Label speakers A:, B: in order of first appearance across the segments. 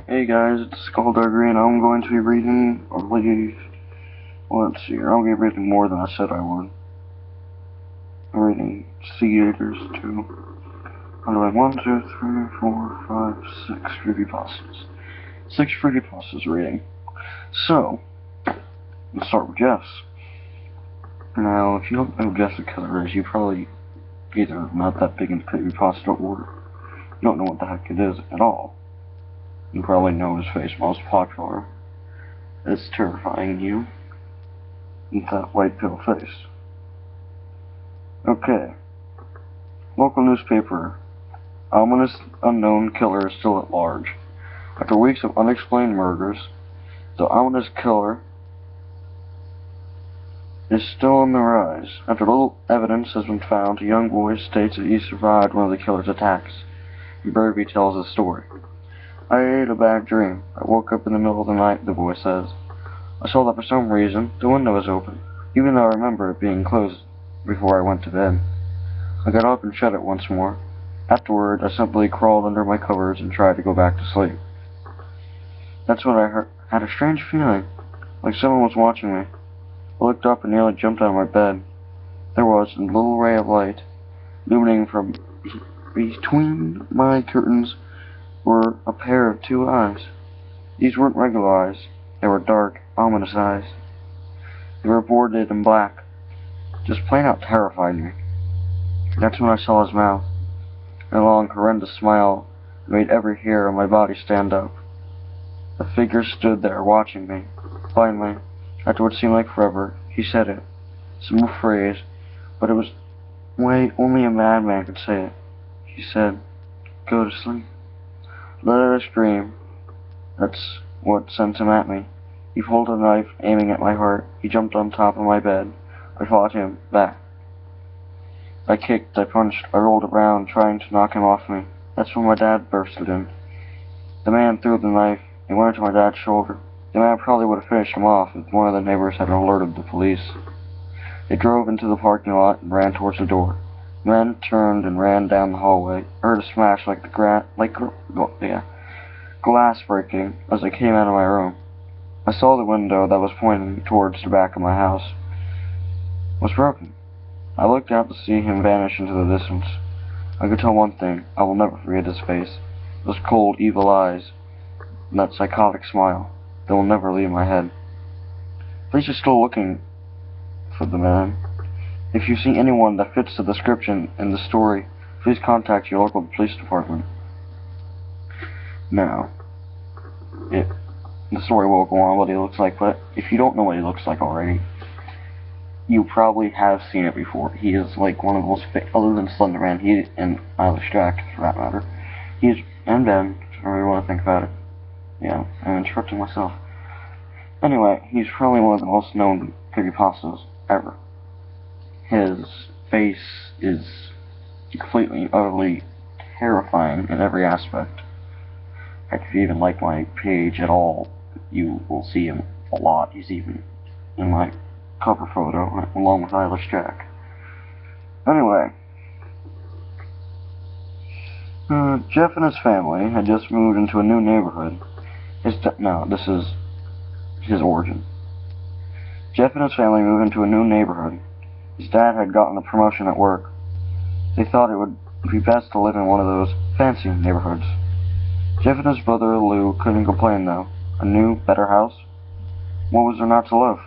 A: Hey guys, it's Skullduggery, and I'm going to be reading, let's see here, I'll be reading more than I said I would. I'm reading Sea Eaters 2. I'm doing 1, 2, 3, 4, 5, 6 creepypastas. 6 creepypastas reading. So, let's start with Jeff's. Now, if you don't know Jeff the Killer is, you probably either not that big into creepypasta or you don't know what the heck it is at all. You probably know his face most popular. It's terrifying you with that white pale face. Okay. Local newspaper. Ominous unknown killer is still at large. After weeks of unexplained murders, the ominous killer is still on the rise. After little evidence has been found, a young boy states that he survived one of the killer's attacks. Burby tells his story. I had a bad dream. I woke up in the middle of the night, the boy says. I saw that for some reason the window was open, even though I remember it being closed before I went to bed. I got up and shut it once more. Afterward, I simply crawled under my covers and tried to go back to sleep. That's when I had a strange feeling, like someone was watching me. I looked up and nearly jumped out of my bed. There was a little ray of light, illuminating from between my curtains were a pair of 2 eyes. These weren't regular eyes. They were dark, ominous eyes. They were boarded and black. Just plain out terrified me. That's when I saw his mouth. A long, horrendous smile made every hair on my body stand up. The figure stood there watching me. Finally, after what seemed like forever, he said it. Simple phrase, but it was the way only a madman could say it. He said, "Go to sleep." Let out a scream. That's what sent him at me. He pulled a knife, aiming at my heart. He jumped on top of my bed. I fought him back. I kicked, I punched, I rolled around, trying to knock him off me. That's when my dad bursted in. The man threw the knife. It went into my dad's shoulder. The man probably would have finished him off if one of the neighbors had alerted the police. They drove into the parking lot and ran towards the door. The men turned and ran down the hallway. I heard a smash like glass breaking as I came out of my room. I saw the window that was pointing towards the back of my house was broken. I looked out to see him vanish into the distance. I could tell one thing. I will never forget his face. Those cold, evil eyes, and that psychotic smile. They will never leave my head. Police are still looking for the man. If you see anyone that fits the description in the story, please contact your local police department. Now, the story will go on what he looks like, but if you don't know what he looks like already, you probably have seen it before. He is like one of the most other than Slenderman, he and Strack, for that matter. And Ben, if I really want to think about it. Yeah, I'm interrupting myself. Anyway, he's probably one of the most known creepypastas ever. His face is completely, utterly terrifying in every aspect. Heck, if you even like my page at all, you will see him a lot. He's even in my cover photo, along with Eilish Jack. Anyway, Jeff and his family had just moved into a new neighborhood. This is his origin. Jeff and his family moved into a new neighborhood. His dad had gotten a promotion at work. They thought it would be best to live in one of those fancy neighborhoods. Jeff and his brother Lou couldn't complain though. A new, better house? What was there not to love?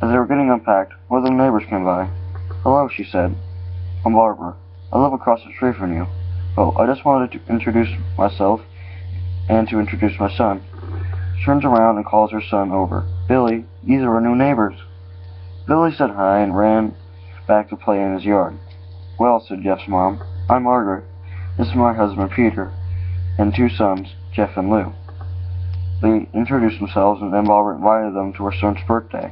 A: As they were getting unpacked, one of the neighbors came by. "Hello," she said. "I'm Barbara. I live across the street from you. Well, I just wanted to introduce myself and to introduce my son." She turns around and calls her son over. "Billy, these are our new neighbors." Billy said hi and ran back to play in his yard. "Well," said Jeff's mom, "I'm Margaret. This is my husband Peter, and 2 sons, Jeff and Lou." They introduced themselves, and then Barbara invited them to her son's birthday.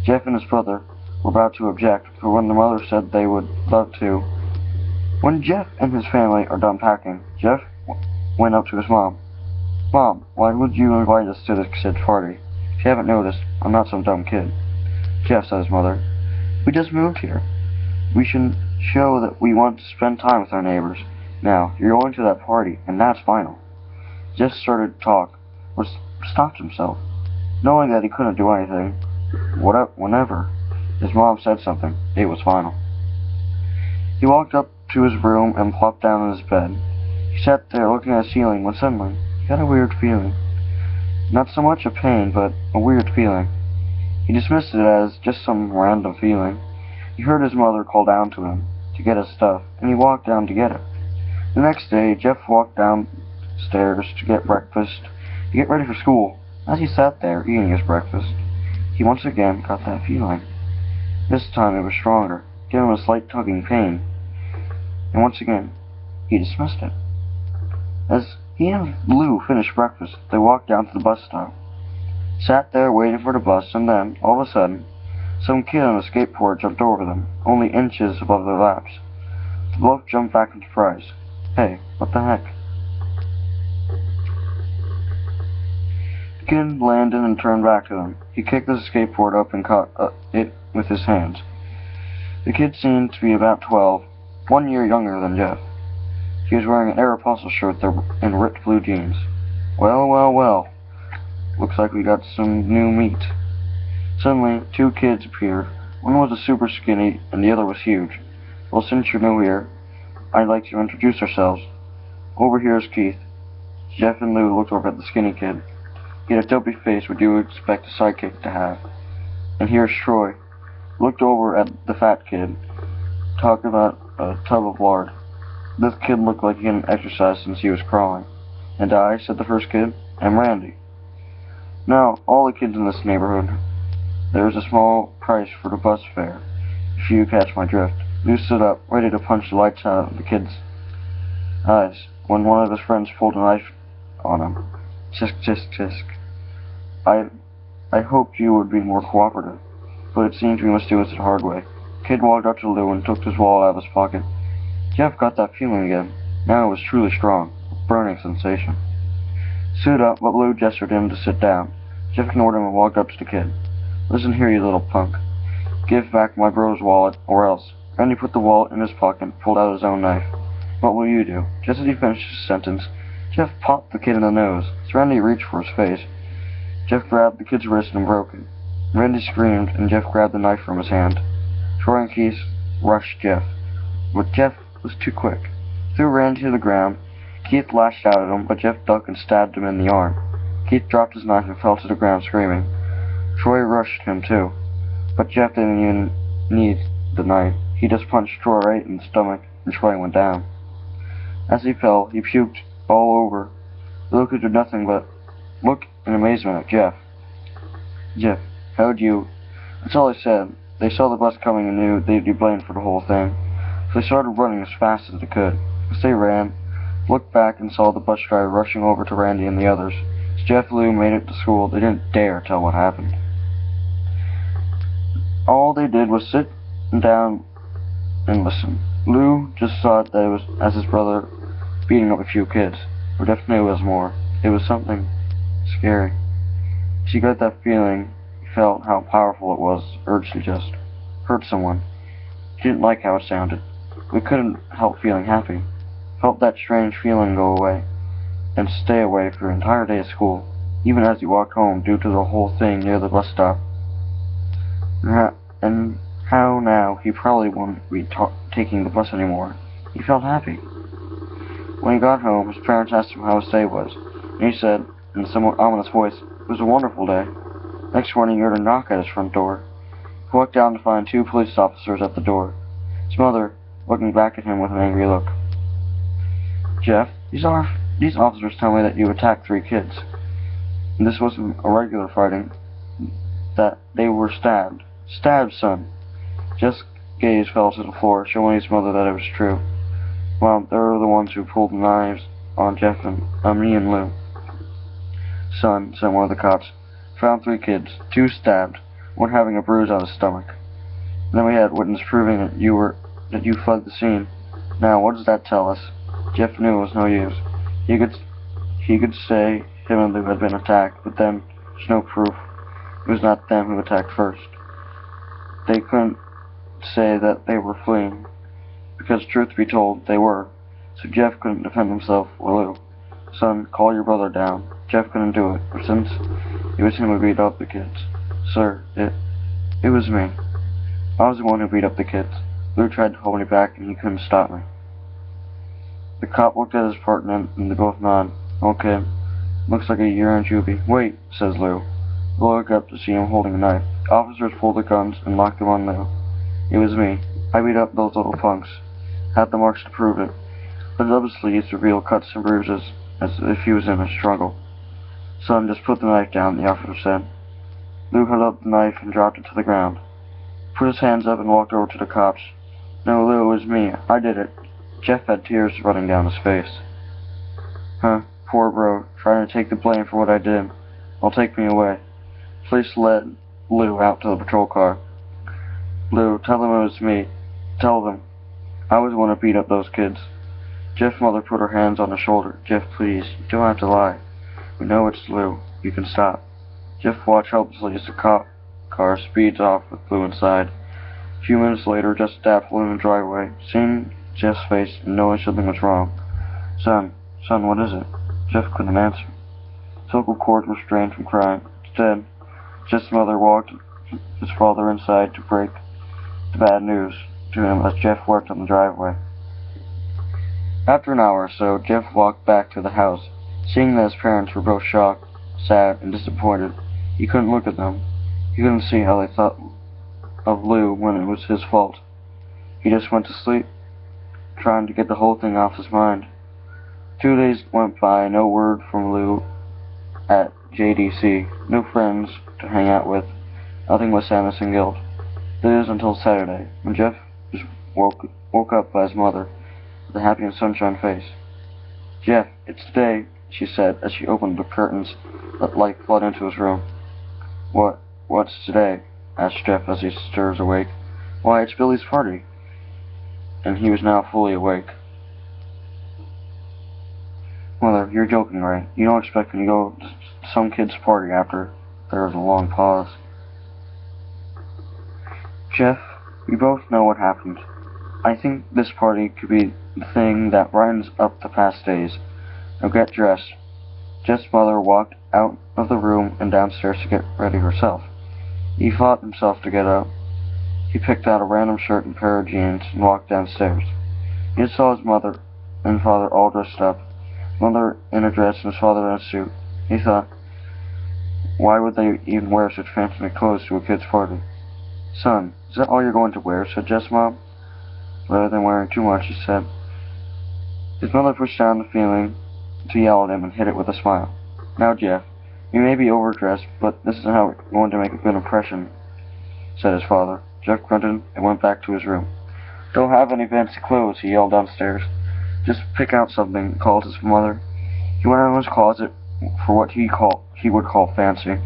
A: Jeff and his brother were about to object, but when their mother said they would love to. When Jeff and his family are done packing, Jeff went up to his mom. "Mom, why would you invite us to this kid's party? If you haven't noticed, I'm not some dumb kid." "Jeff," said his mother, "we just moved here. We should show that we want to spend time with our neighbors. Now, you're going to that party, and that's final." Jeff started to talk, but stopped himself, knowing that he couldn't do anything. Whenever his mom said something, it was final. He walked up to his room and plopped down in his bed. He sat there looking at the ceiling when suddenly he got a weird feeling. Not so much a pain, but a weird feeling. He dismissed it as just some random feeling. He heard his mother call down to him to get his stuff, and he walked down to get it. The next day, Jeff walked downstairs to get breakfast, to get ready for school. As he sat there eating his breakfast, he once again got that feeling. This time it was stronger, giving him a slight tugging pain. And once again, he dismissed it. As he and Lou finished breakfast, they walked down to the bus stop, sat there waiting for the bus, and then, all of a sudden, some kid on a skateboard jumped over them, only inches above their laps. They both jumped back in surprise. Hey, what the heck? The kid landed and turned back to them. He kicked the skateboard up and caught it with his hands. The kid seemed to be about 12, 1 year younger than Jeff. He was wearing an Aeropostale shirt and ripped blue jeans. Well, well, well. Looks like we got some new meat. Suddenly, 2 kids appeared. One was a super skinny, and the other was huge. Well, since you're new here, I'd like to introduce ourselves. Over here is Keith. Jeff and Lou looked over at the skinny kid. He had a dopey face what you would expect a sidekick to have. And here's Troy. Looked over at the fat kid, talking about a tub of lard. This kid looked like he hadn't exercised since he was crawling. And I, said the first kid, am Randy. Now, all the kids in this neighborhood, there is a small price for the bus fare, if you catch my drift. Lou stood up, ready to punch the lights out of the kid's eyes, when one of his friends pulled a knife on him. Tisk, tisk, tisk. I hoped you would be more cooperative, but it seems we must do it the hard way. The kid walked up to Lou and took his wallet out of his pocket. Jeff got that feeling again. Now it was truly strong, a burning sensation. Stood up, but Lou gestured him to sit down. Jeff ignored him and walked up to the kid. Listen here, you little punk. Give back my bro's wallet, or else. Randy put the wallet in his pocket and pulled out his own knife. What will you do? Just as he finished his sentence, Jeff popped the kid in the nose. As Randy reached for his face, Jeff grabbed the kid's wrist and broke it. Randy screamed, and Jeff grabbed the knife from his hand. Troy and Keith rushed Jeff, but Jeff was too quick. Threw Randy to the ground. Keith lashed out at him, but Jeff ducked and stabbed him in the arm. Keith dropped his knife and fell to the ground screaming. Troy rushed him too, but Jeff didn't even need the knife. He just punched Troy right in the stomach, and Troy went down. As he fell, he puked all over. Lou could do nothing but look in amazement at Jeff. Jeff, how'd you... That's all they said. They saw the bus coming and knew they'd be blamed for the whole thing. So they started running as fast as they could. As they ran, looked back and saw the bus driver rushing over to Randy and the others. As Jeff and Lou made it to school, they didn't dare tell what happened. All they did was sit down and listen. Lou just thought that it was as his brother beating up a few kids, but Jeff knew it was more. It was something scary. She got that feeling. He felt how powerful it was, urged to just hurt someone. He didn't like how it sounded. We couldn't help feeling happy. Felt that strange feeling go away, and stay away for an entire day of school, even as he walked home due to the whole thing near the bus stop. And how now he probably won't be taking the bus anymore. He felt happy. When he got home, his parents asked him how his day was, and he said, in a somewhat ominous voice, it was a wonderful day. Next morning he heard a knock at his front door. He walked down to find 2 police officers at the door. His mother looking back at him with an angry look. Jeff, these officers tell me that you attacked 3 kids. And this wasn't a regular fighting. That they were stabbed. Stabbed, son. Jeff's gaze fell to the floor, showing his mother that it was true. Well, they were the ones who pulled the knives on Jeff and me and Lou. Son, said one of the cops, found 3 kids, 2 stabbed, one having a bruise on his stomach. And then we had witness proving that you fled the scene. Now, what does that tell us? Jeff knew it was no use. He could say him and Lou had been attacked, but then there's no proof. It was not them who attacked first. They couldn't say that they were fleeing, because truth be told, they were. So Jeff couldn't defend himself or Lou. Son, call your brother down. Jeff couldn't do it, but since it was him who beat up the kids. Sir, it was me. I was the one who beat up the kids. Lou tried to hold me back, and he couldn't stop me. The cop looked at his partner, and they both nodded. Okay, looks like a year in juvie. Wait, says Lou. Lou looked up to see him holding a knife. Officers pulled the guns and locked them on Lou. It was me. I beat up those little punks. Had the marks to prove it. But up his sleeves revealed cuts and bruises, as if he was in a struggle. Son, just put the knife down, the officer said. Lou held up the knife and dropped it to the ground. Put his hands up and walked over to the cops. No, Lou, it was me. I did it. Jeff had tears running down his face. Huh, poor bro, trying to take the blame for what I did. Well, take me away. Police led Lou out to the patrol car. Lou, tell them it was me. Tell them. I was the one who beat up those kids. Jeff's mother put her hands on his shoulder. Jeff, please, you don't have to lie. We know it's Lou. You can stop. Jeff watched helplessly as the cop car speeds off with Lou inside. A few minutes later, Jeff stopped Lou in the driveway, seeing Jeff's face and knowing something was wrong. Son, what is it? Jeff couldn't answer. His vocal cords were strained from crying. Instead, Jeff's mother walked his father inside to break the bad news to him as Jeff worked on the driveway. After an hour or so, Jeff walked back to the house. Seeing that his parents were both shocked, sad, and disappointed, he couldn't look at them. He couldn't see how they thought of Lou when it was his fault. He just went to sleep, trying to get the whole thing off his mind. 2 days went by, no word from Lou at JDC, no friends to hang out with, nothing but sadness and guilt. This is until Saturday, when Jeff was woke up by his mother with a happy and sunshine face. Jeff, it's today, she said as she opened the curtains that light flooded into his room. What's today? Asked Jeff as he stirs awake. Why, it's Billy's party. And he was now fully awake. Mother, you're joking, right? You don't expect me to go to some kid's party after there was a long pause. Jeff, we both know what happened. I think this party could be the thing that brightens up the past days. Now get dressed. Jeff's mother walked out of the room and downstairs to get ready herself. He fought himself to get up. He picked out a random shirt and pair of jeans and walked downstairs. He just saw his mother and father all dressed up. Mother in a dress and his father in a suit. He thought, why would they even wear such fancy clothes to a kid's party? Son, is that all you're going to wear? Said Jeff's mom. Rather than wearing too much, he said. His mother pushed down the feeling to yell at him and hit it with a smile. Now, Jeff, you may be overdressed, but this is how we're going to make a good impression, said his father. Jeff grunted and went back to his room. Don't have any fancy clothes, he yelled downstairs. Just pick out something, called his mother. He went out of his closet for what he would call fancy.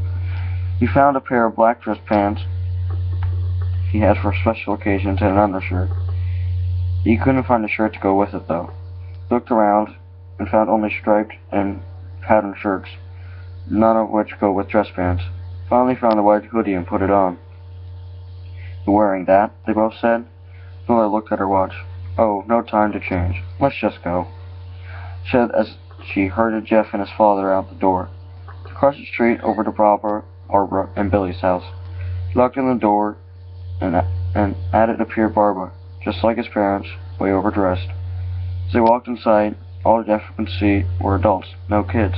A: He found a pair of black dress pants he had for special occasions and an undershirt. He couldn't find a shirt to go with it, though. He looked around and found only striped and patterned shirts, none of which go with dress pants. Finally found a white hoodie and put it on. You're wearing that? They both said. Mother looked at her watch. Oh, no time to change. Let's just go, she said as she herded Jeff and his father out the door. Across the street over to Barbara and Billy's house. He locked in the door, and at it appeared Barbara, just like his parents, way overdressed. As they walked inside, all Jeff could see were adults, no kids.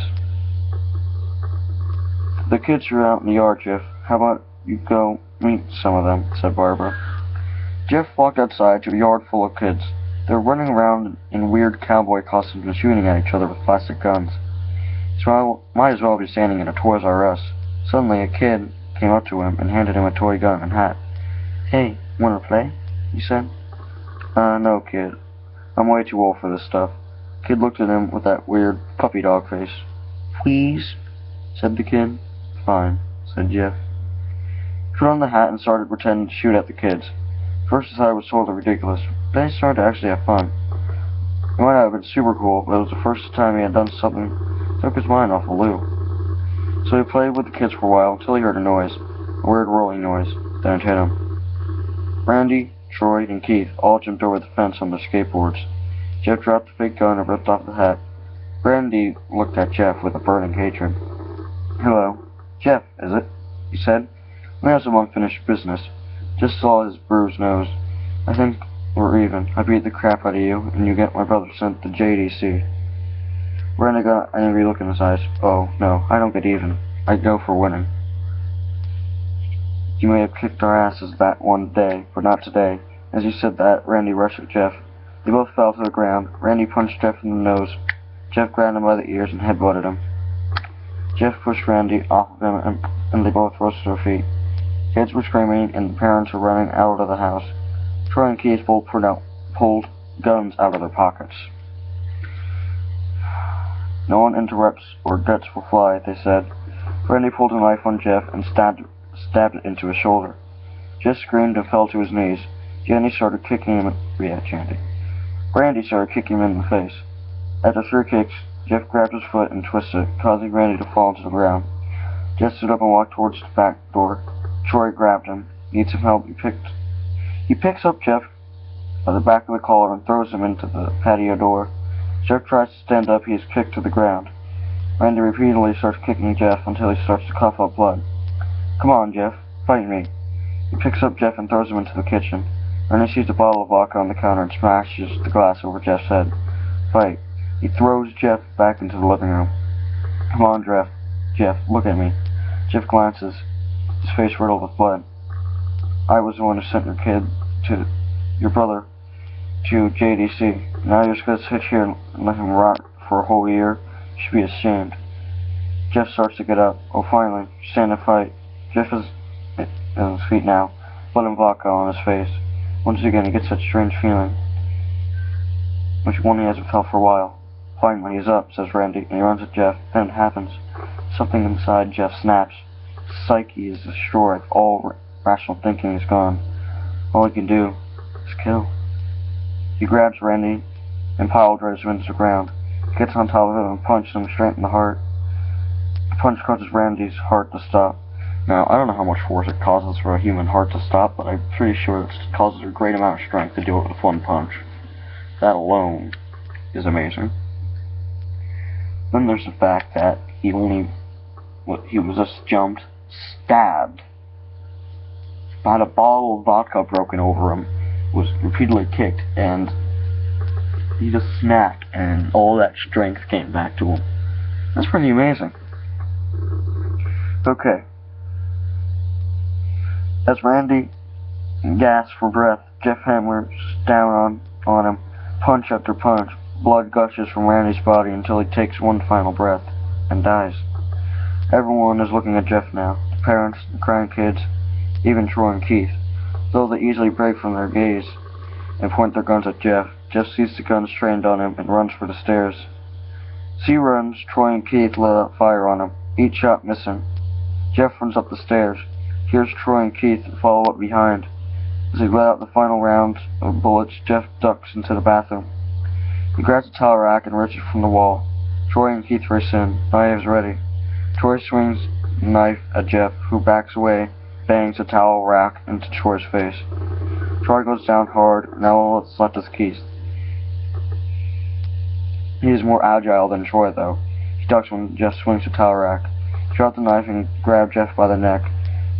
A: The kids are out in the yard, Jeff. How about you go meet some of them, said Barbara. Jeff walked outside to a yard full of kids. They were running around in weird cowboy costumes and shooting at each other with plastic guns. He might as well be standing in a Toys R Us. Suddenly, a kid came up to him and handed him a toy gun and hat. Hey, wanna play? He said. No, kid. I'm way too old for this stuff. The kid looked at him with that weird puppy dog face. Please, said the kid. Fine, said Jeff. He put on the hat and started pretending to shoot at the kids. First he thought it was totally ridiculous, but then he started to actually have fun. It might not have been super cool, but it was the first time he had done something that took his mind off of Lou. So he played with the kids for a while until he heard a noise, a weird rolling noise, then it hit him. Randy, Troy, and Keith all jumped over the fence on their skateboards. Jeff dropped the fake gun and ripped off the hat. Randy looked at Jeff with a burning hatred. Hello. Jeff, is it? He said. We have some unfinished business. Just saw his bruised nose. I think we're even. I beat the crap out of you, and you get my brother sent to JDC. Randy got an angry look in his eyes. Oh, no, I don't get even. I go for winning. You may have kicked our asses that one day, but not today. As he said that, Randy rushed at Jeff. They both fell to the ground. Randy punched Jeff in the nose. Jeff grabbed him by the ears and headbutted him. Jeff pushed Randy off of him, and they both rose to their feet. Kids were screaming, and the parents were running out of the house. Troy and Keith both pulled guns out of their pockets. No one interrupts or guts will fly, they said. Randy pulled a knife on Jeff and stabbed it into his shoulder. Jeff screamed and fell to his knees. Randy started kicking him. Randy started kicking him in the face. After 3 kicks, Jeff grabbed his foot and twisted it, causing Randy to fall to the ground. Jeff stood up and walked towards the back door. Troy grabbed him. Need some help? He picks up Jeff by the back of the collar and throws him into the patio door. Jeff tries to stand up. He is kicked to the ground. Randy repeatedly starts kicking Jeff until he starts to cough up blood. Come on, Jeff. Fight me. He picks up Jeff and throws him into the kitchen. Randy sees a bottle of vodka on the counter and smashes the glass over Jeff's head. Fight. He throws Jeff back into the living room. Come on, Jeff. Jeff, look at me. Jeff glances, his face riddled with blood. I was the one who sent your brother to JDC. Now you're just going to sit here and let him rot for a whole year? You should be ashamed. Jeff starts to get up. Oh, finally, stand and fight. Jeff is on his feet now, blood and vodka on his face. Once again, he gets that strange feeling, which one he hasn't felt for a while. Finally, he's up, says Randy, and he runs at Jeff. Then it happens. Something inside Jeff snaps. His psyche is destroyed. All rational thinking is gone. All he can do is kill. He grabs Randy and pile drives him into the ground. He gets on top of him and punches him straight in the heart. The punch causes Randy's heart to stop. Now, I don't know how much force it causes for a human heart to stop, but I'm pretty sure it causes a great amount of strength to do it with one punch. That alone is amazing. Then there's the fact that he was just stabbed, had a bottle of vodka broken over him, was repeatedly kicked, and he just snapped, and all that strength came back to him. That's pretty amazing. Okay. As Randy gasps for breath, Jeff hammers down on him, punch after punch. Blood gushes from Randy's body until he takes one final breath and dies. Everyone is looking at Jeff now. The parents, the crying kids, even Troy and Keith. Though they easily break from their gaze and point their guns at Jeff, Jeff sees the guns trained on him and runs for the stairs. As he runs, Troy and Keith let out fire on him, each shot missing. Jeff runs up the stairs. Here's Troy and Keith follow up behind. As he let out the final round of bullets, Jeff ducks into the bathroom. He grabs a towel rack and rips it from the wall. Troy and Keith race in, knives ready. Troy swings the knife at Jeff, who backs away, bangs the towel rack into Troy's face. Troy goes down hard, now all that's left is Keith. He is more agile than Troy, though. He ducks when Jeff swings the towel rack. He dropped the knife and grabbed Jeff by the neck.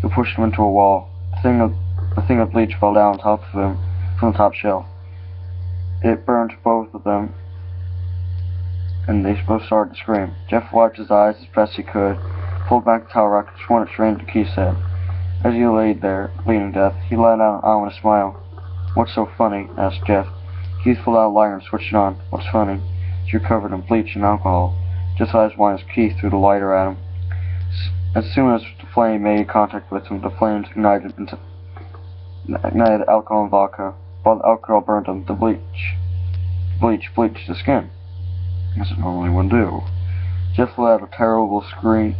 A: He pushed him into a wall. A thing of bleach fell down on top of him from the top shelf. It burned both of them, and they both started to scream. Jeff wiped his eyes as best he could, pulled back the towel rack, and swung it straight into Keith's head. As he laid there, bleeding to death, he let out an ominous smile. What's so funny? Asked Jeff. Keith pulled out a lighter and switched it on. What's funny? You're covered in bleach and alcohol. Just eyes wide as Keith threw the lighter at him. As soon as the flame made contact with him, the flames ignited alcohol and vodka. While the alcohol burned him, the bleach bleached the skin, as it normally would do. Jeff let out a terrible screech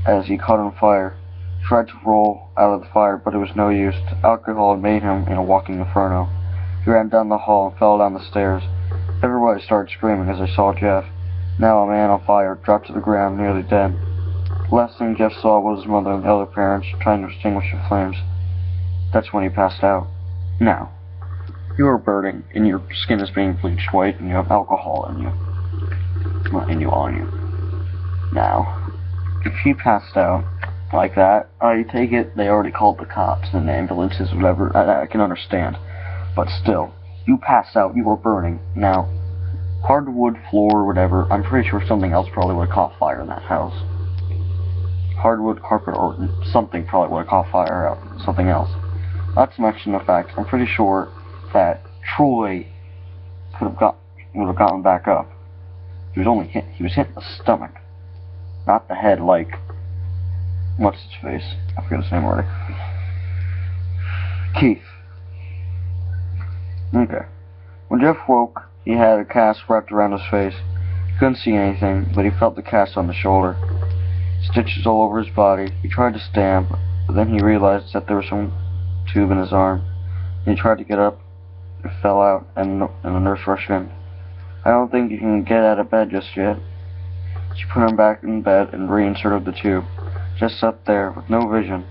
A: as he caught on fire. He tried to roll out of the fire, but it was no use. The alcohol had made him in a walking inferno. He ran down the hall and fell down the stairs. Everybody started screaming as they saw Jeff, now a man on fire, dropped to the ground, nearly dead. The last thing Jeff saw was his mother and the other parents trying to extinguish the flames. That's when he passed out. Now, you are burning, and your skin is being bleached white, and you have alcohol in you. and you on you. Now, if he passed out like that, I take it they already called the cops and the ambulances, whatever. I can understand. But still, you passed out, you were burning. Now, hardwood floor or whatever, I'm pretty sure something else probably would have caught fire in that house. Hardwood carpet or something probably would have caught fire out. Something else. Not to mention the fact, I'm pretty sure that Troy would have gotten back up. He was hit in the stomach, not the head like, what's his face? I forget his name already. Keith. Okay. When Jeff woke, he had a cast wrapped around his face. He couldn't see anything, but he felt the cast on the shoulder. Stitches all over his body. He tried to stand, but then he realized that there was some tube in his arm. He tried to get up. It fell out, and the nurse rushed in. I don't think you can get out of bed just yet. She put him back in bed and reinserted the tube. Just sat there, with no vision,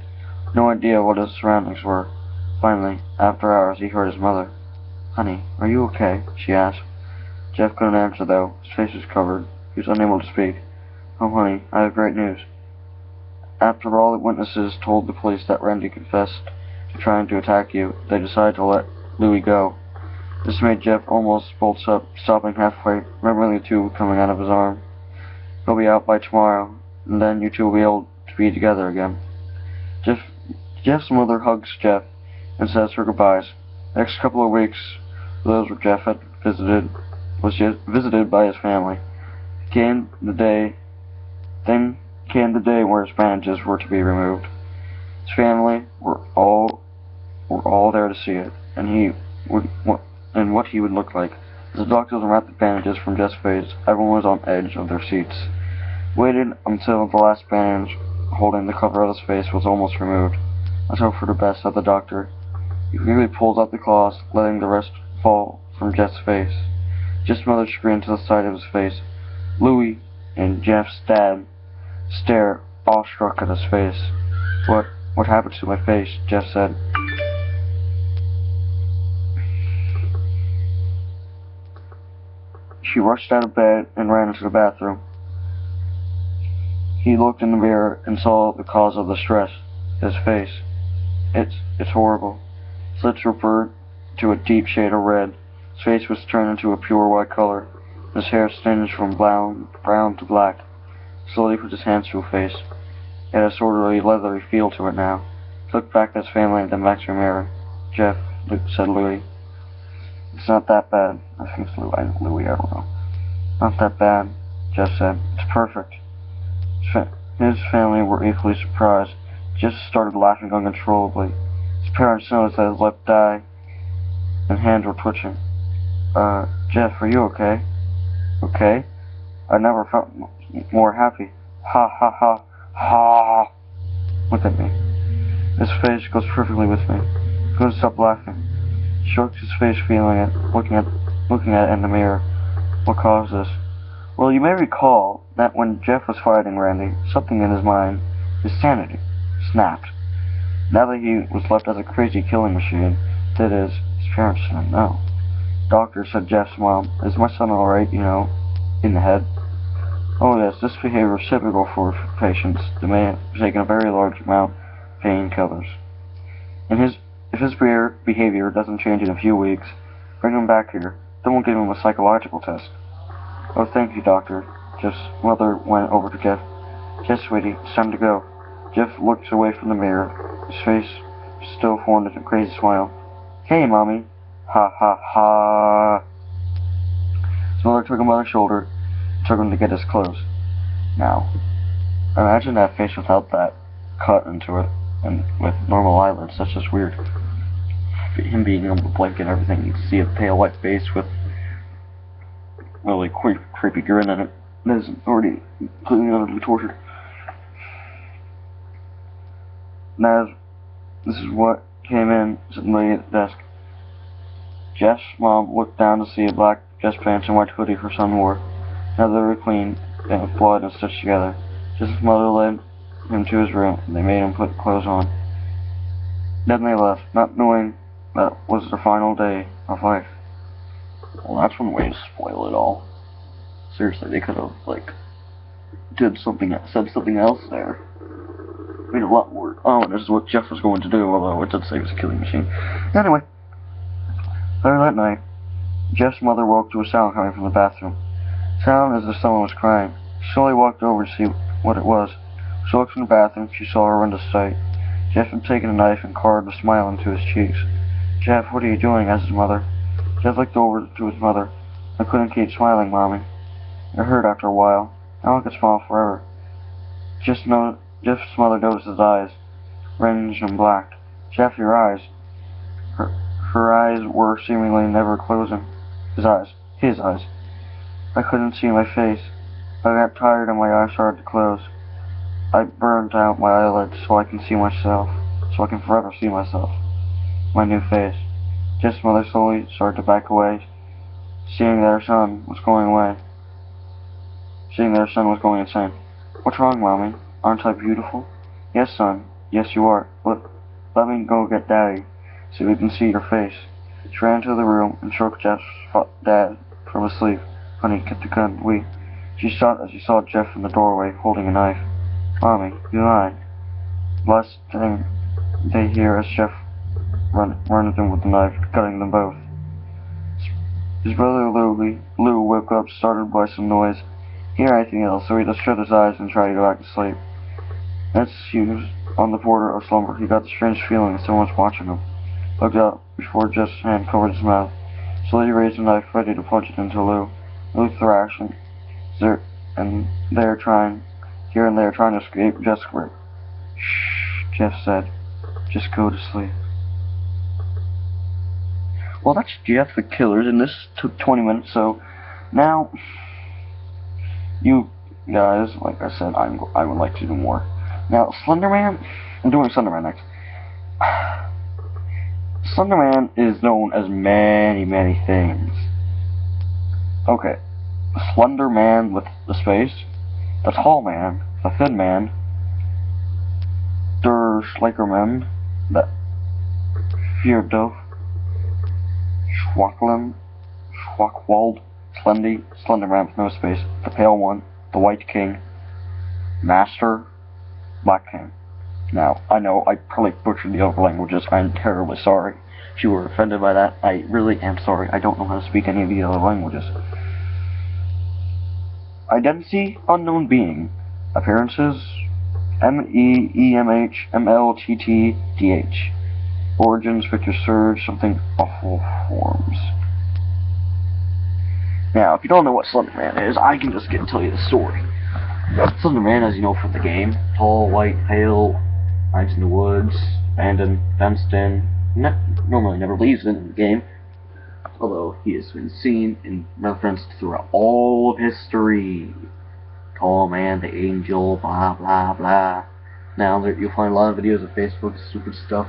A: no idea what his surroundings were. Finally, after hours, he heard his mother. "Honey, are you okay?" she asked. Jeff couldn't answer, though. His face was covered. He was unable to speak. "Oh, honey, I have great news." After all the witnesses told the police that Randy confessed to trying to attack you, they decided to let Louie go. This made Jeff almost bolt up, stopping halfway, remembering the tube coming out of his arm. "He'll be out by tomorrow, and then you two will be able to be together again." Jeff's mother hugs Jeff and says her goodbyes. The next couple of weeks, those where Jeff had was visited by his family. Then came the day where his bandages were to be removed. His family were all there to see it, and what he would look like. As the doctors unwrapped the bandages from Jeff's face, everyone was on edge of their seats. Waited until the last bandage holding the cover of his face was almost removed. "Let's hope for the best," said the doctor. He quickly pulled out the claws, letting the rest fall from Jeff's face. Jeff's mother screamed to the side of his face. Louie and Jeff's dad stare, awestruck at his face. What happened to my face?" Jeff said. She rushed out of bed and ran into the bathroom. He looked in the mirror and saw the cause of the stress. His face. It's horrible. His lips were burned to a deep shade of red. His face was turned into a pure white color. His hair singed from brown to black. He slowly put his hands to his face. It had a sort of leathery feel to it now. He looked back at his family and then back to the mirror. "Jeff," said Louie. "It's not that bad." I think it's Louie, I don't know. "Not that bad," Jeff said. "It's perfect." His family were equally surprised. Jeff started laughing uncontrollably. His parents noticed that his lip died and hands were twitching. Jeff, are you okay?" "Okay? I never felt more happy." "Ha ha ha ha!" Look at me. His face goes perfectly with me. He couldn't stop laughing. He stroked his face, feeling it, looking at it in the mirror. "What caused this?" "Well, you may recall that when Jeff was fighting Randy, something in his mind, his sanity, snapped. Now that he was left as a crazy killing machine, that is, his parents didn't know. Doctor," said Jeff's mom, "is my son alright, in the head?" "Oh yes, this behavior is typical for patients. They may have taken a very large amount of painkillers. If his behavior doesn't change in a few weeks, bring him back here. Then we'll give him a psychological test." "Oh, thank you, doctor." Jeff's mother went over to Jeff. "Jeff, sweetie, it's time to go." Jeff looked away from the mirror. His face still formed a crazy smile. "Hey, Mommy." "Ha ha ha." His mother took him by the shoulder and took him to get his clothes. Now, imagine that face without that cut into it, and with normal eyelids. That's just weird. Him being able to blink and everything, you can see a pale white face with a really creepy grin in it. That is already completely utterly tortured. Now, this is what came in, sitting at the desk. Jeff's mom looked down to see a black dress pants and white hoodie her son wore. Now they were clean, and with blood and stitched together. Jeff's mother led him to his room, and they made him put clothes on. Then they left, not knowing that was their final day of life. Well, that's one way to spoil it all. Seriously, they could have, like, said something else there. Made a lot more. Oh, this is what Jeff was going to do, although it did say it was a killing machine. Anyway, later that night, Jeff's mother woke to a sound coming from the bathroom. Sound as if someone was crying. She slowly walked over to see what it was. She looked from the bathroom. She saw a horrendous sight. Jeff had taken a knife and carved a smile into his cheeks. "Jeff, what are you doing?" asked his mother. Jeff looked over to his mother. "I couldn't keep smiling, Mommy. It hurt after a while. Now I could smile forever." Jeff's mother noticed his eyes, ringed and black. "Jeff, your eyes." Her eyes were seemingly never closing. His eyes. "I couldn't see my face. I got tired and my eyes started to close. I burned out my eyelids so I can see myself, so I can forever see myself. My new face." Jeff's mother slowly started to back away, seeing that her son was going insane. "What's wrong, Mommy? Aren't I beautiful?" "Yes, son. Yes, you are. Let me go get Daddy, so we can see your face." She ran into the room and shook Jeff's dad from his sleep. "Honey, get the gun. She shot as she saw Jeff in the doorway, holding a knife. "Mommy, you lied." Last thing they hear is Jeff run at them with the knife, cutting them both. His brother Lou woke up, startled by some noise. He didn't hear anything else, so he just shut his eyes and tried to go back to sleep. As he was on the border of slumber, he got the strange feeling that someone was watching him. Looked up before Jeff's hand covered his mouth. Slowly raised the knife, ready to plunge it into Lou. Lou thrashing here and there, trying to escape. Jeff squirted. "Shh," Jeff said. "Just go to sleep." Well, that's Jeff the Killers, and this took 20 minutes, so now, you guys, like I said, I would like to do more. Now, Slenderman, I'm doing Slenderman next. Slenderman is known as many things. Okay, the Slender Man with the space, the Tall Man, the Thin Man, Der Schleicherman, the Fjordov, Schwachwald, Slenderman with no space, the Pale One, the White King, Master, Black King. Now, I know I probably butchered the other languages. I'm terribly sorry. If you were offended by that, I really am sorry. I don't know how to speak any of the other languages. Identity, unknown being. Appearances, MEEMHMLTTDH. Origins, Victor Surge, something awful forms. Now, if you don't know what Slenderman is, I can just tell you the story. Slenderman, as you know from the game, tall, white, pale, hides in the woods, abandoned, fenced in, normally never leaves in the game, although he has been seen and referenced throughout all of history. Tall man, the angel, blah blah blah. Now you'll find a lot of videos of Facebook, stupid stuff.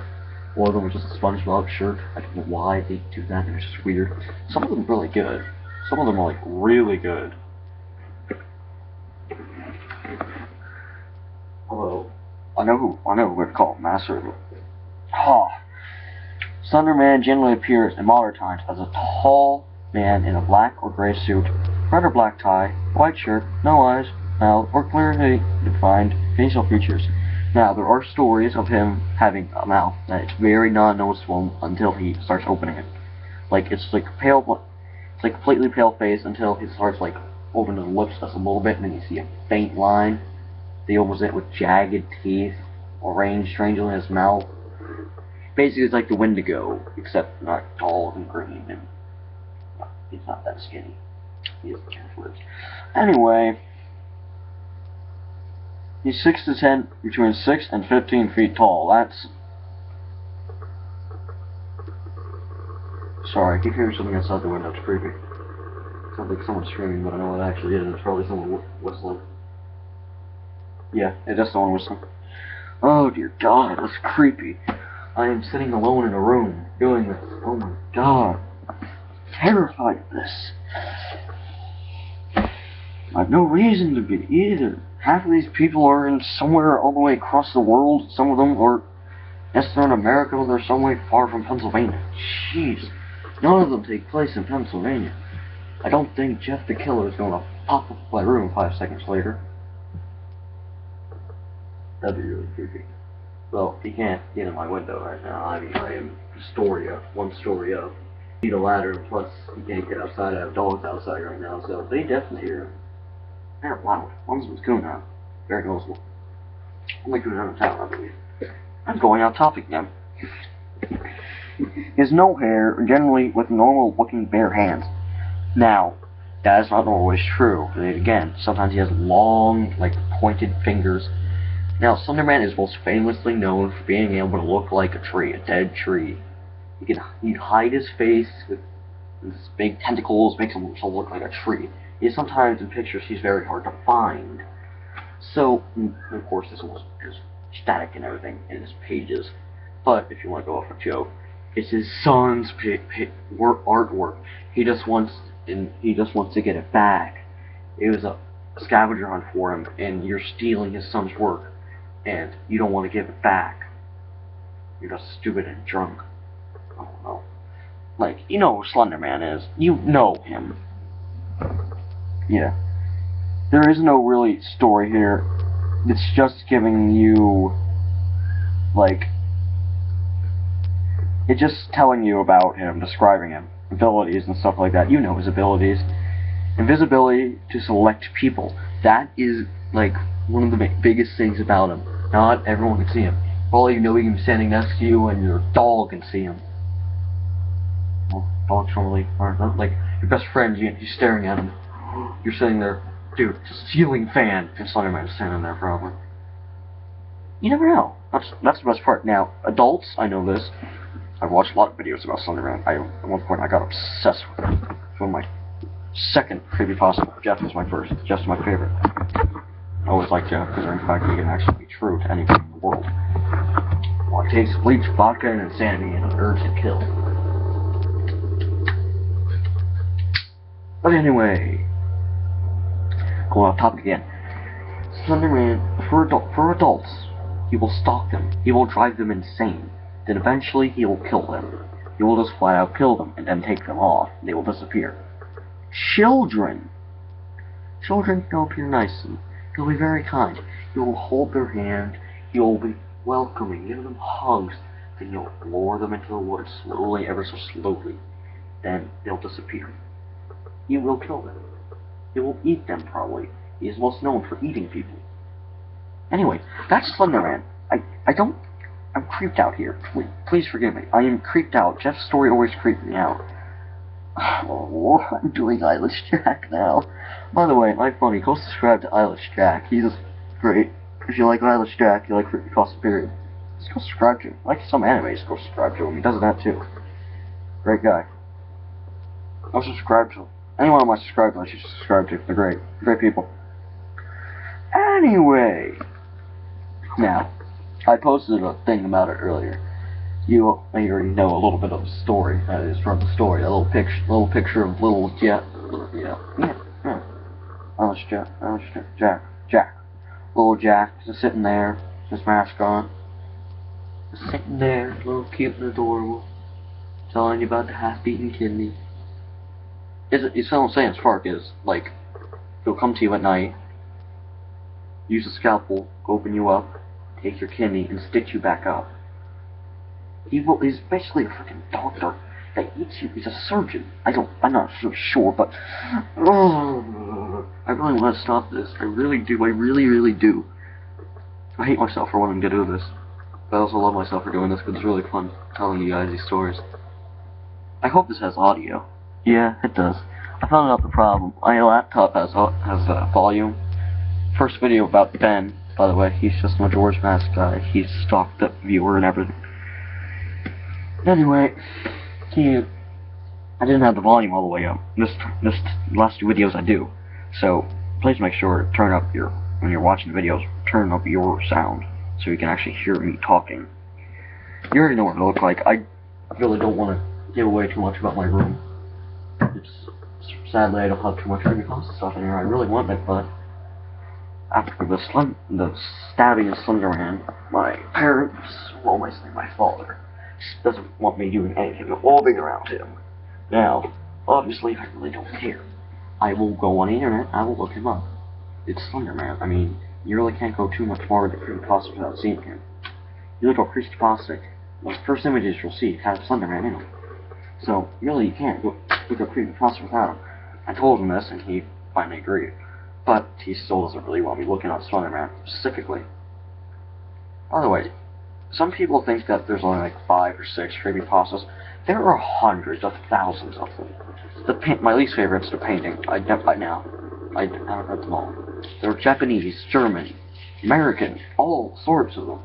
A: One of them was just a SpongeBob shirt. I don't know why they do that, it was just weird. Some of them are really good. Some of them are like really good. Although, I know who we're called Master. Slenderman generally appears in modern times as a tall man in a black or gray suit, red or black tie, white shirt, no eyes, mouth, or clearly defined facial features. Now, there are stories of him having a mouth that it's very non-noticeable until he starts opening it. Like, it's like completely pale face until he starts like opening his lips just a little bit, and then you see a faint line. They opens it with jagged teeth, arranged strangely in his mouth. Basically, it's like the Wendigo, except not tall and green, and he's not that skinny. He has lips. Anyway, he's between 6 and 15 feet tall. That's... Sorry, I keep hearing something outside the window. It's creepy. It sounds like someone screaming, but I know what it actually is. It's probably someone whistling. Yeah, it is someone whistling. Oh dear God, that's creepy. I am sitting alone in a room doing this. Oh my God. I'm terrified of this. I have no reason to be either. Half of these people are in somewhere all the way across the world. Some of them are, yes, they're in America, they're some way far from Pennsylvania. Jeez. None of them take place in Pennsylvania. I don't think Jeff the Killer is going to pop up my room 5 seconds later. That'd be really creepy. Well, he can't get in my window right now. I mean, I am one story up. Need a ladder, plus he can't get outside. I have dogs outside right now, so they definitely hear him. They're loud. One's with coon now. Very noticeable. Only coon out of town, I believe. I'm going off topic again. He has no hair, generally with normal-looking bare hands. Now, that is not always true. Again, sometimes he has long, like, pointed fingers. Now, Slenderman is most famously known for being able to look like a tree, a dead tree. He'd hide his face with his big tentacles, makes him look like a tree. Sometimes in pictures he's very hard to find. So, of course, this is static and everything in his pages. But if you want to go off a joke, it's his son's artwork. He just wants to get it back. It was a scavenger hunt for him, and you're stealing his son's work, and you don't want to give it back. You're just stupid and drunk. I don't know. Like, you know who Slenderman is. You know him. Yeah. There is no really story here. It's just giving you, like, it's just telling you about him, describing him, abilities and stuff like that. You know his abilities. Invisibility to select people. That is, like, one of the biggest things about him. Not everyone can see him. All you know, he can be standing next to you and your dog can see him. Well, dogs normally aren't, like, your best friend, you're staring at him. You're sitting there, dude, it's a ceiling fan, and Slenderman's standing there probably. You never know. That's the best part. Now, adults, I know this. I've watched a lot of videos about Slenderman. At one point, I got obsessed with him. It's one of my second creepypasta. Jeff is my first. Jeff's my favorite. I always like Jeff because, in fact, he can actually be true to anything in the world. Well, it takes bleach, vodka, and insanity, and an urge to kill. But anyway, going off topic again. Slenderman, for adults, he will stalk them. He will drive them insane. Then eventually he will kill them. He will just flat out kill them and then take them off. They will disappear. Children, he'll appear nicely. He'll be very kind. He will hold their hand. He will be welcoming, give them hugs. Then he'll lure them into the woods slowly, ever so slowly. Then they'll disappear. He will kill them. He will eat them, probably. He is most known for eating people. Anyway, that's Slenderman. I'm creeped out here. Please forgive me. I am creeped out. Jeff's story always creeped me out. Oh, I'm doing Eyeless Jack now. By the way, Ifunny, go subscribe to Eyeless Jack. He's great. If you like Eyeless Jack, you like Creepypasta period, just go subscribe to him. Like some animes, go subscribe to him. He does that too. Great guy. Go subscribe to him. Anyone on my subscribe list you should subscribe to. They're great. Great people. Anyway. Now, I posted a thing about it earlier. You may already know a little bit of the story. That is from the story. A little picture of little Jack. Jack. Little Jack just sitting there, his mask on. Just sitting there, a little cute and adorable. Telling you about the half-beaten kidney. It's what I'm saying, Spark is, like, he'll come to you at night, use a scalpel, open you up, take your kidney, and stitch you back up. He's basically a freaking doctor that eats you. He's a surgeon. I'm not so sure, but I really want to stop this. I really do. I really do. I hate myself for wanting to do this, but I also love myself for doing this because it's really fun telling you guys these stories. I hope this has audio. Yeah, it does. I found out the problem. My laptop has volume. First video about Ben, by the way. He's just my George Mask guy. He's stalked the viewer and everything. Anyway, I didn't have the volume all the way up. This last two videos I do. So please make sure to turn up when you're watching the videos, turn up your sound so you can actually hear me talking. You already know what it looks like. I really don't want to give away too much about my room. Sadly I don't have too much creepypasta stuff in here. I really want it, but after the stabbing of Slenderman, my parents, well, mostly my father, doesn't want me doing anything revolving around him. Now, obviously, I really don't care. I will go on the internet, I will look him up. It's Slender Man. I mean, you really can't go too much more with the creepypasta without seeing him. You look at creepypasta, the first images you'll see have Slender Man in them. So, really, you can't look at creepypasta without him. I told him this, and he finally agreed. But he still doesn't really want me looking up Slender Man specifically. By the way, some people think that there's only like 5 or 6 creepypastas. There are hundreds of thousands of them. My least favorite's the painting. I don't read them all. They're Japanese, German, American, all sorts of them.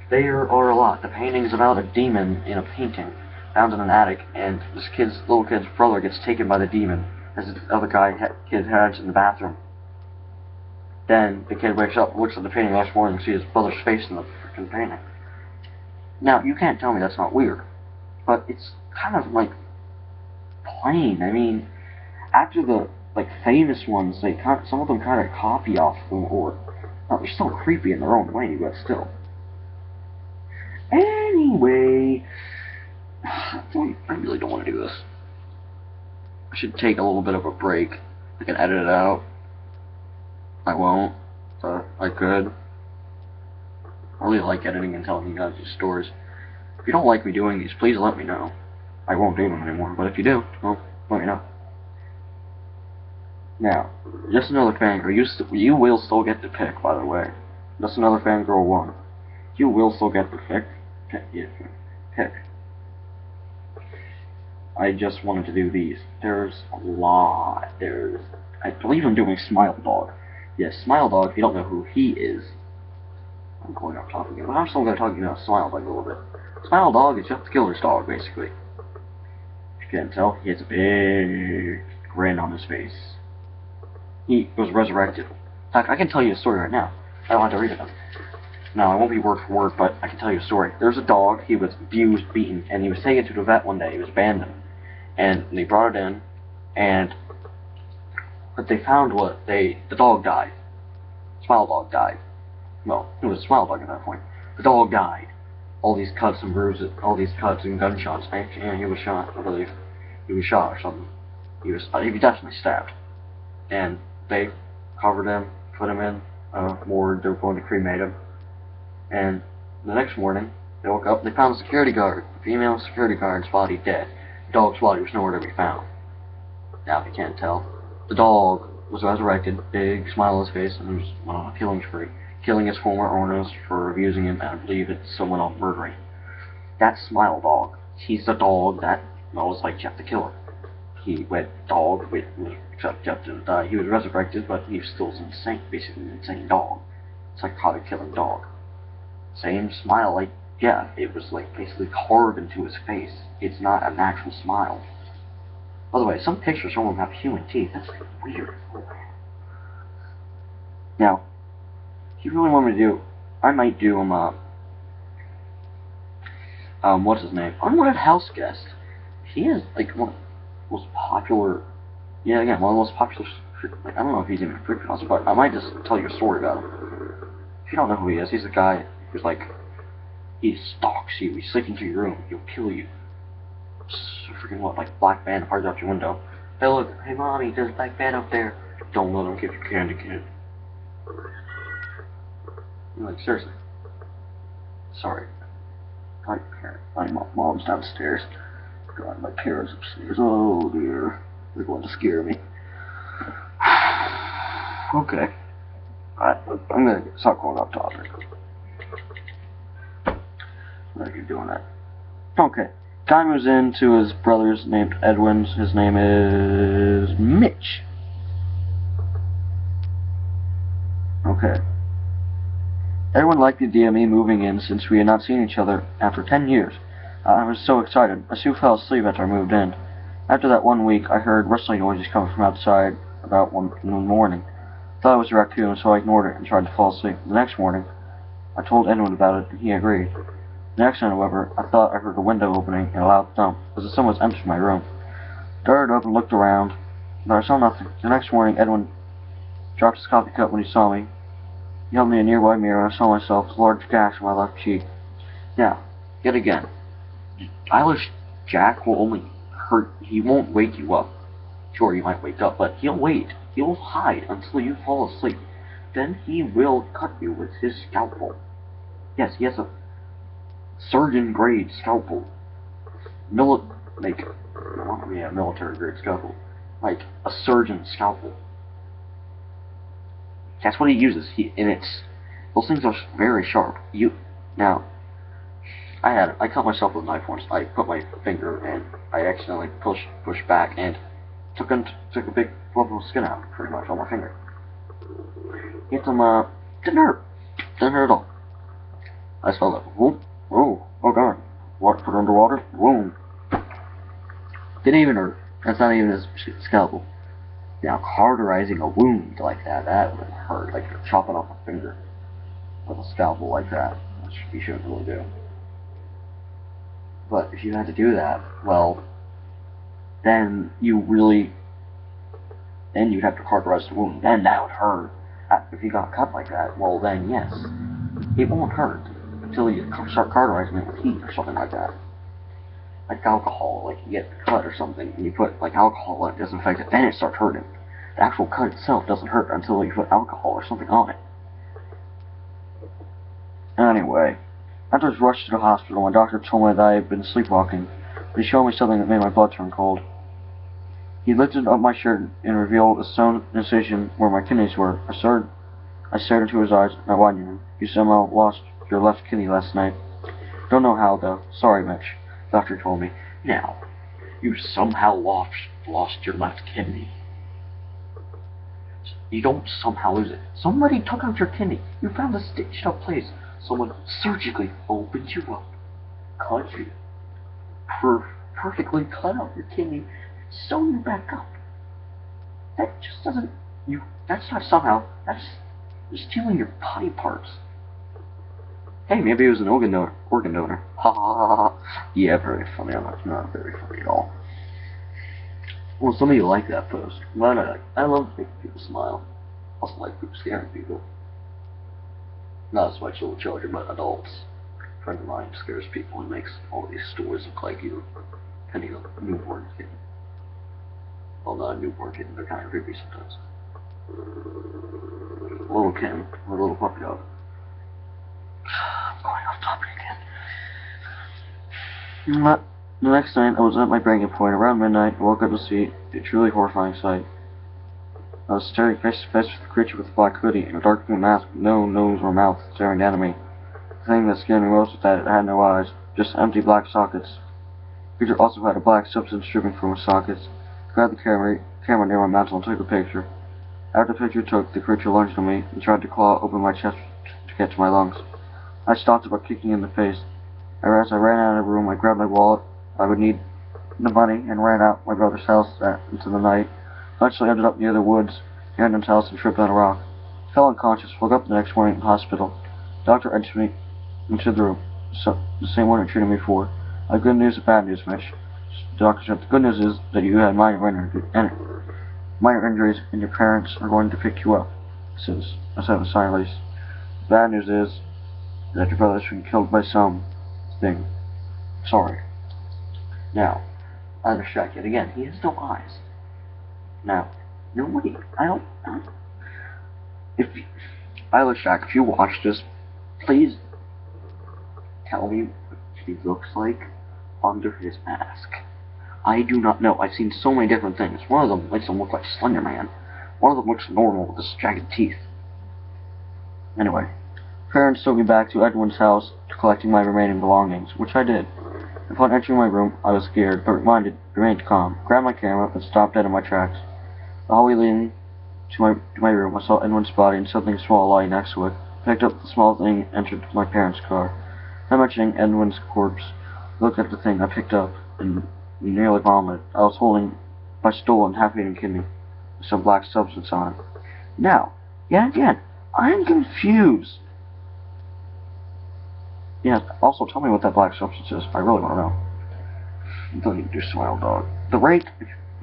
A: There are a lot. The painting's about a demon in a painting found in an attic, and this little kid's brother gets taken by the demon as the other kid hides in the bathroom. Then the kid wakes up, looks at the painting the next morning, and sees his brother's face in the freaking painting. Now, you can't tell me that's not weird, but it's kind of like plain. I mean, after the famous ones, some of them kind of copy off them, or they're still creepy in their own way, but still. Anyway, I really don't want to do this. I should take a little bit of a break. I can edit it out. I won't, but I could. I really like editing and telling you guys these stories. If you don't like me doing these, please let me know. I won't do them anymore, but if you do, well, let me know. Now, Just Another Fangirl, you will still get to pick, by the way. Just Another Fangirl 1. You will still get to pick. Pick. I just wanted to do these. There's a lot. I believe I'm doing Smile Dog. Yes, Smile Dog, if you don't know who he is. I'm going off topic again, but I'm still going to talk about Smile Dog a little bit. Smile Dog is Jeff the Killer's dog, basically. If you can't tell, he has a big grin on his face. He was resurrected. In fact, I can tell you a story right now. I don't have to read it. Now, it won't be word for word, but I can tell you a story. There's a dog, he was abused, beaten, and he was taken to the vet one day. He was abandoned. And they brought it in, and what they found was the dog died. Smile Dog died. Well, it was a Smile Dog at that point. The dog died. All these cuts and bruises, all these cuts and gunshots. And he was shot, I believe. He was shot or something. He was definitely stabbed. And they covered him, put him in a morgue. They were going to cremate him. And the next morning, they woke up and they found the security guard, the female security guard's body dead. The dog's body was nowhere to be found. Now, if you can't tell, the dog was resurrected, big smile on his face, and was on a killing spree, killing his former owners for abusing him, and I believe it's someone else murdering. That's Smile Dog. He's the dog that was like Jeff the Killer. He went dog, except Jeff didn't die. He was resurrected, but he still was insane, basically an insane dog. Psychotic killing dog. Same smile like Jeff. It was basically carved into his face. It's not a natural smile. By the way, some pictures of him have human teeth. That's weird. Now, if you really want me to do, I might do what's his name? Unwanted House Guest. He is one of the most popular. Yeah, again, one of the most popular. I don't know if he's even a freak house, but I might just tell you a story about him. If you don't know who he is, he's a guy who's he stalks you. He sneaks into your room. He'll kill you. Freaking what? Black Band hard out your window. Hey look, hey mommy, there's Black Band up there. Don't let him get your candy, kid. Seriously. Sorry. My mom's downstairs. God, my parents upstairs. Oh dear. They're going to scare me. Okay. I'm gonna stop going off topic. Why are you doing that? Okay. Guy moves into his brother's named Edwin's. His name is Mitch. Okay. Everyone liked the idea of me moving in since we had not seen each other after 10 years. I was so excited. I soon fell asleep after I moved in. After that 1 week, I heard rustling noises coming from outside about 1 in the morning. I thought it was a raccoon, so I ignored it and tried to fall asleep. The next morning, I told Edwin about it, and he agreed. The next night, however, I thought I heard a window opening and a loud thump, as if someone was entering my room. I darted up and looked around, but I saw nothing. The next morning, Edwin dropped his coffee cup when he saw me. He held me a nearby mirror, and I saw myself with a large gash on my left cheek. Now, yet again, eyelash Jack will only hurt. He won't wake you up.
B: Sure, you might wake up, but he'll wait. He'll hide until you fall asleep. Then he will cut you with his scalpel. Yes, he has a surgeon-grade scalpel. Military-grade scalpel. Like, a surgeon scalpel. That's what he uses. Those things are very sharp. Now, I cut myself with a knife once. I put my finger and I accidentally pushed back and took a big lump of skin out, pretty much, on my finger. Didn't hurt. Didn't hurt at all. I just felt like, whoop, oh god. What, put it underwater? Boom. Didn't even hurt. That's not even his scalpel. Now, cauterizing a wound like that would hurt. Like chopping off a finger with a scalpel like that, which you shouldn't really do. But if you had to do that, well, then you'd have to cauterize the wound. Then that would hurt. If you got cut like that, well then yes, it won't hurt until you start cauterizing it with heat or something like that. Like alcohol, like you get cut or something, and you put like alcohol on it, disinfect it, then it starts hurting. The actual cut itself doesn't hurt until you put alcohol or something on it. Anyway, after I was rushed to the hospital, my doctor told me that I had been sleepwalking. He showed me something that made my blood turn cold. He lifted up my shirt and revealed a sewn incision where my kidneys were. I stared into his eyes, and I whined at him. You somehow lost your left kidney last night. Don't know how, though. Sorry, Mitch, the doctor told me.
C: Now, you somehow lost your left kidney. You don't somehow lose it. Somebody took out your kidney. You found a stitched up place. Someone surgically opened you up, cut you, perfectly cut out your kidney, sew you back up. That just doesn't, that's not somehow, that's stealing your body parts.
B: Hey, maybe it was an organ donor. Ha ha ha ha. Yeah, very funny. I'm not very funny at all. Well, some of you like that post. Why not? I love making people smile. I also like people scaring people. Not as much little children, but adults. A friend of mine scares people and makes all these stories look like you petting a newborn kitten. Well, not a newborn kitten, they're kind of creepy sometimes. A little kitten, or a little puppy dog. I'm going off topic again. The next night, I was at my breaking point. Around midnight, I woke up to see a truly horrifying sight. I was staring face to face with a creature with a black hoodie and a dark blue mask with no nose or mouth staring down at me. The thing that scared me most was that it had no eyes, just empty black sockets. The creature also had a black substance dripping from its sockets. I grabbed the camera near my mantle and took a picture. After the picture took, the creature lunged at me and tried to claw open my chest to get to my lungs. I stopped it by kicking in the face. As I ran out of the room, I grabbed my wallet. I would need the money and ran out my brother's house into the night. Eventually ended up near the woods, near his house, and tripped on a rock. I fell unconscious, woke up the next morning in the hospital. The doctor entered me into the room, the same one who treated me before. I have good news and bad news, Mitch. The doctor said, the good news is that you had minor injuries and your parents are going to pick you up. I said with a sigh of relief. The bad news is that your brother's been killed by something. Sorry. Now, I understand yet again, he has no eyes. Now, nobody, Jack, if you watch this, please tell me what he looks like under his mask. I do not know. I've seen so many different things. One of them makes him look like Slender Man. One of them looks normal with his jagged teeth. Anyway, parents took me back to Edwin's house to collecting my remaining belongings, which I did. Upon entering my room, I was scared, but remained calm, grabbed my camera, and stopped dead in my tracks. The hallway leading to my room, I saw Edwin's body and something small lying next to it. I picked up the small thing and entered my parents' car. Not mentioning Edwin's corpse, I looked at the thing I picked up and nearly vomited. I was holding my stolen half-eaten kidney with some black substance on it. Now, yet again, I am confused. Yeah, also tell me what that black substance is. I really want to know. Don't need to do smile, dog. The rake.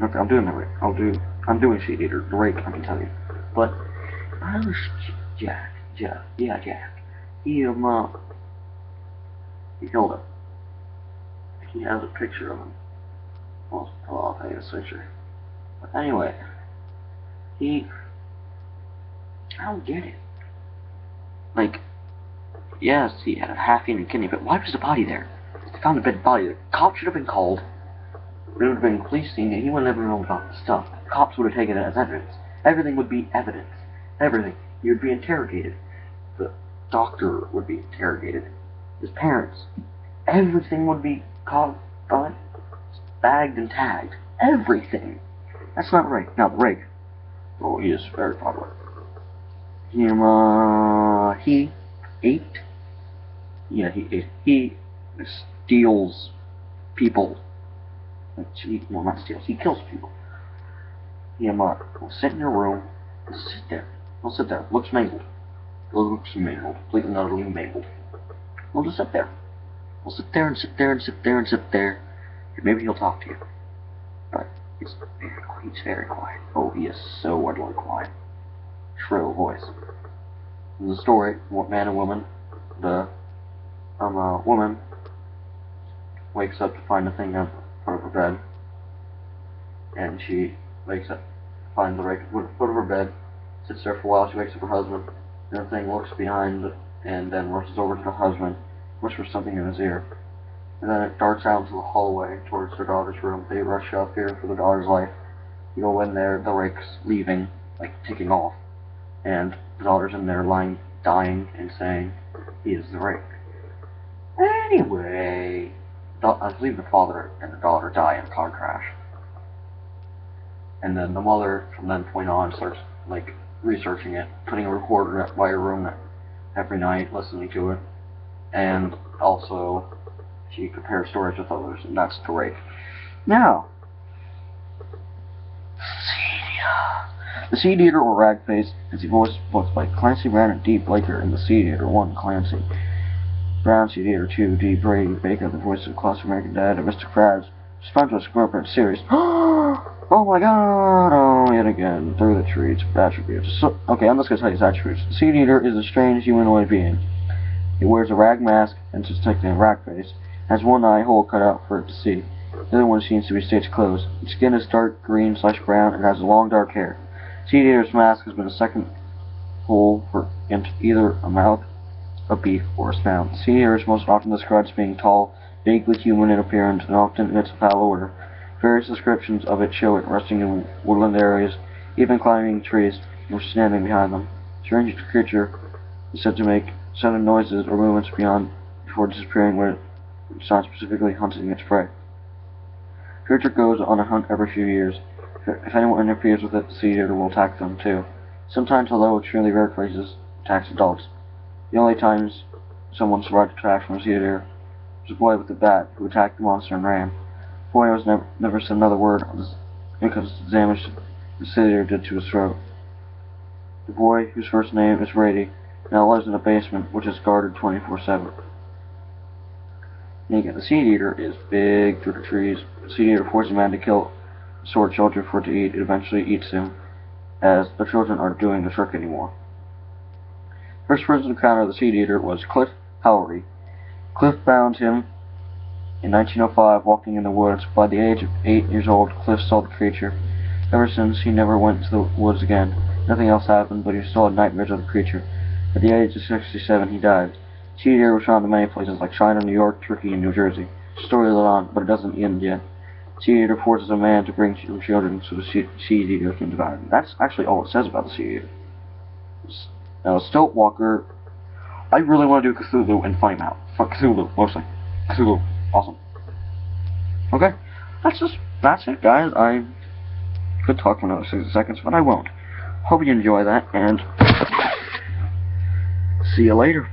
B: Okay, I'm doing the rake. I'm doing Seed Eater. The rake, I can tell you. But I was Jack. He killed him. He has a picture of him. Well, I'll tell you a picture.
C: But anyway, I don't get it. Like, yes, he had a half-eaten kidney, but why was the body there? They found a dead body. The cops should have been called. It would have been police scene, and he would never know about the stuff. The cops would have taken it as evidence. Everything would be evidence. Everything. He would be interrogated. The doctor would be interrogated. His parents. Everything would be caught on, bagged and tagged. Everything. That's not right. Now, the rake. Oh, he is very popular. He ate. Yeah, he ate. He steals people. Well, not steals. He kills people. He will sit in your room. He'll sit there. He'll sit there. Looks mangled. Looks mangled. Completely and utterly mangled. He'll just sit there. He'll sit there and sit there and sit there and sit there. And maybe he'll talk to you. But he's very quiet. Oh, he is so utterly quiet. Shrill voice. In the story, man and woman, the woman wakes up to find a thing on foot of her bed, and she wakes up, finds the rake at the foot of her bed, sits there for a while. She wakes up her husband, and the thing looks behind, and then rushes over to the husband, whispers something in his ear, and then it darts out into the hallway towards their daughter's room. They rush up here for their daughter's life. You go in there, the rake's leaving, like taking off, and the daughter's in there lying, dying, and saying, "He is the rake." Anyway, I believe the father and the daughter die in a car crash. And then the mother, from that point on, starts, like, researching it, putting a recorder by her room every night, listening to it. And also, she compares stories with others, and that's the rake. Now, the Seed Eater, or Ragface, is voiced by Clancy Brown and Dee Blaker in the Seed Eater 1, Clancy Brown, Seed Eater 2, Dee Brady Baker, the voice of Classic American Dad, and Mr. Krabs, SpongeBob's SquarePants series. Oh my god! Oh, yet again, through the trees, attributes. So, okay, I'm just gonna tell you his attributes. The Seed Eater is a strange humanoid being. He wears a rag mask, and just technically a Ragface, has one eye hole cut out for it to see. The other one seems to be staged closed. Its skin is dark green/brown and has long dark hair. Seed Eater's mask has been a second hole for into either a mouth, a beak, or a snout. The Seed Eater is most often described as being tall, vaguely human in appearance, and often in its foul odor. Various descriptions of it show it resting in woodland areas, even climbing trees, or standing behind them. The strange creature is said to make sudden noises or movements before disappearing when it's not specifically hunting its prey. The creature goes on a hunt every few years. If anyone interferes with it, the Seed Eater will attack them too. Sometimes, although extremely rare cases, attacks adults. The only times someone survived attack from a Seed Eater was a boy with a bat who attacked the monster and ran. The boy never said another word because of the damage the Seed Eater did to his throat. The boy, whose first name is Brady, now lives in a basement which is guarded 24/7. And again, the Seed Eater is big through the trees. The Seed Eater forces a man to kill sword children for it to eat. It eventually eats him, as the children aren't doing the trick anymore. First person to encounter the Seed Eater was Cliff Howry. Cliff found him in 1905 walking in the woods. By the age of 8 years old, Cliff saw the creature. Ever since, he never went to the woods again. Nothing else happened, but he still had nightmares of the creature. At the age of 67, he died. Seed Eater was found in many places like China, New York, Turkey, and New Jersey. The story lives on, but it doesn't end yet. Seed Eater forces a man to bring children so the Seed Eater can devour them. That's actually all it says about the Seed Eater. Now, Stilt Walker, I really want to do Cthulhu and Funny Mouth. Cthulhu, mostly. Cthulhu, awesome. Okay, that's it, guys. I could talk for another 60 seconds, but I won't. Hope you enjoy that, and see you later.